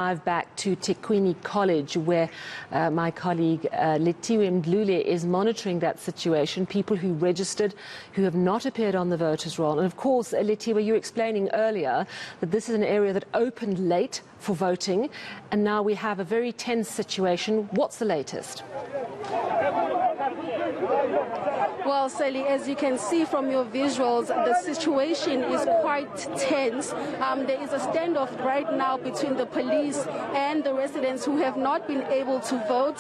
Back to Thekwini College, where my colleague Mkhambathini is monitoring that situation, people who registered, who have not appeared on the voters' roll. And of course, Mkhambathini, you were explaining earlier that this is an area that opened late for voting, and now we have a very tense situation. What's the latest? Well, Sally, as you can see from your visuals, the situation is quite tense. There is a standoff right now between the police and the residents who have not been able to vote.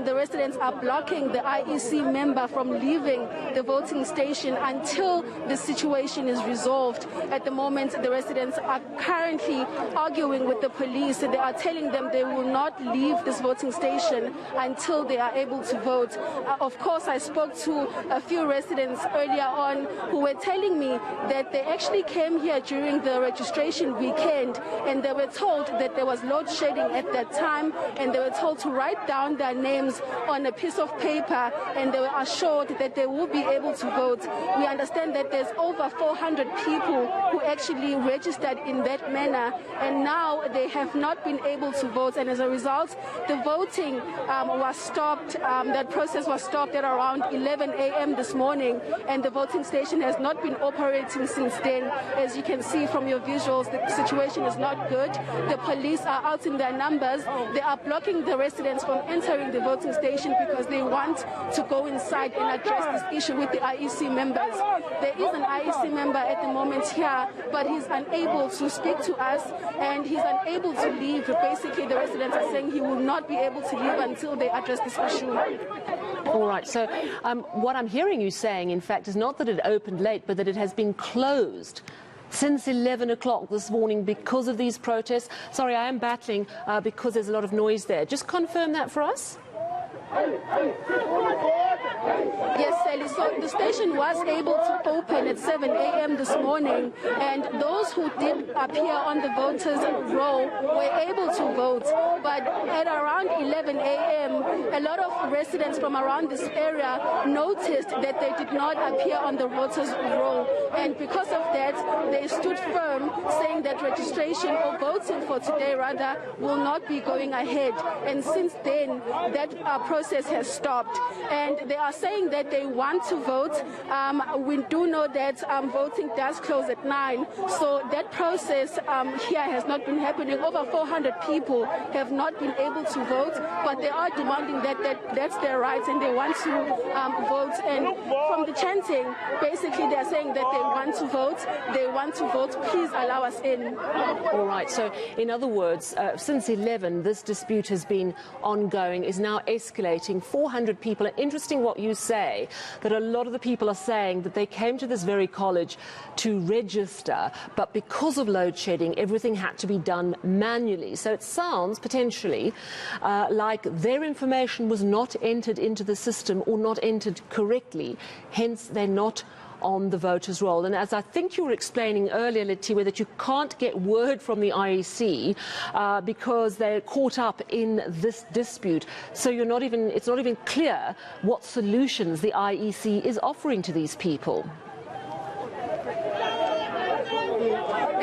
The residents are blocking the IEC member from leaving the voting station until the situation is resolved. At the moment, the residents are currently arguing with the police. They are telling them they will not leave this voting station until they are able to vote. Of course, I spoke to a few residents earlier on who were telling me that they actually came here during the registration weekend, and they were told that there was load shedding at that time, and they were told to write down their names on a piece of paper, and they were assured that they will be able to vote. We understand that there's over 400 people who actually registered in that manner, and now they have not been able to vote, and as a result, the voting was stopped. That process was stopped at around 11 a.m. this morning, and the voting station has not been operating since then. As you can see from your visuals, the situation is not good. The police are out in their numbers. They are blocking the residents from entering the voting station because they want to go inside and address this issue with the IEC members. There is an IEC member at the moment here, but he's unable to speak to us, and he's unable to leave. Basically, the residents are saying he will not be able to leave until they address this issue. All right, so what I'm hearing you saying, in fact, is not that it opened late, but that it has been closed since 11 o'clock this morning because of these protests. Sorry, I am battling because there's a lot of noise there. Just confirm that for us. Yes, Sally. So the station was able to open at 7 a.m. this morning, and those who did appear on the voters' roll were able to vote. But at around 11 a.m., a lot of residents from around this area noticed that they did not appear on the voters' roll, and because of that, they stood firm, saying that registration or voting for today, rather, will not be going ahead. And since then, that process has stopped, and they are saying that they want to vote. We do know that voting does close at 9, so that process here has not been happening. Over 400 people have not been able to vote, but they are demanding that's their rights, and they want to vote. And from the chanting, basically they are saying that they want to vote. They want to vote. Please allow us in. All right. So, in other words, since 11, this dispute has been ongoing, is now escalating. 400 people. And interesting what you say, that a lot of the people are saying that they came to this very college to register, but because of load shedding, everything had to be done manually. So it sounds potentially like their information was not entered into the system or not entered correctly. Hence, they're not on the voters' roll. And as I think you were explaining earlier, Letiwe, that you can't get word from the IEC because they're caught up in this dispute. So it's not even clear what solutions the IEC is offering to these people.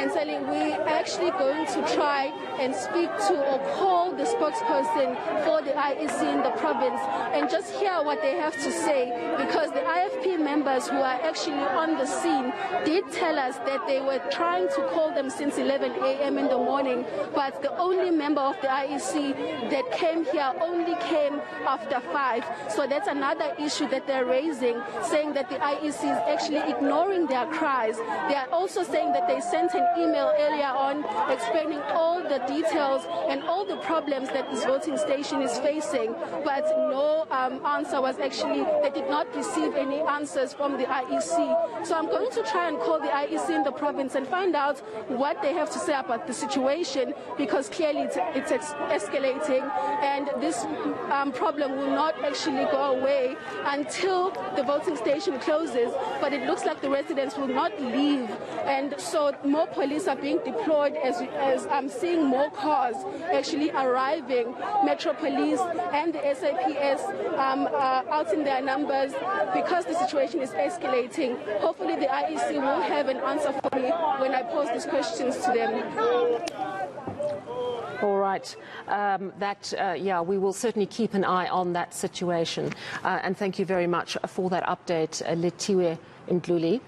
And Sally, we're actually going to try and speak to or call the spokesperson for the IEC in the province and just hear what they have to say, because the IFP members who are actually on the scene did tell us that they were trying to call them since 11 a.m. in the morning, but the only member of the IEC that came here only came after 5. So that's another issue that they're raising, saying that the IEC is actually ignoring their cries. They are also saying that they sent an email earlier on explaining all the details and all the problems that this voting station is facing, but no answer was actually, they did not receive any answers from the IEC. So I'm going to try and call the IEC in the province and find out what they have to say about the situation, because clearly it's escalating, and this problem will not actually go away until the voting station closes. But it looks like the residents will not leave, and so more police are being deployed as I'm seeing more cars actually arriving. Metro Police and the SAPS out in their numbers because the situation is escalating. Hopefully the IEC will have an answer for me when I pose these questions to them. All right. Yeah, we will certainly keep an eye on that situation. And thank you very much for that update, Lethiwe Ndluli.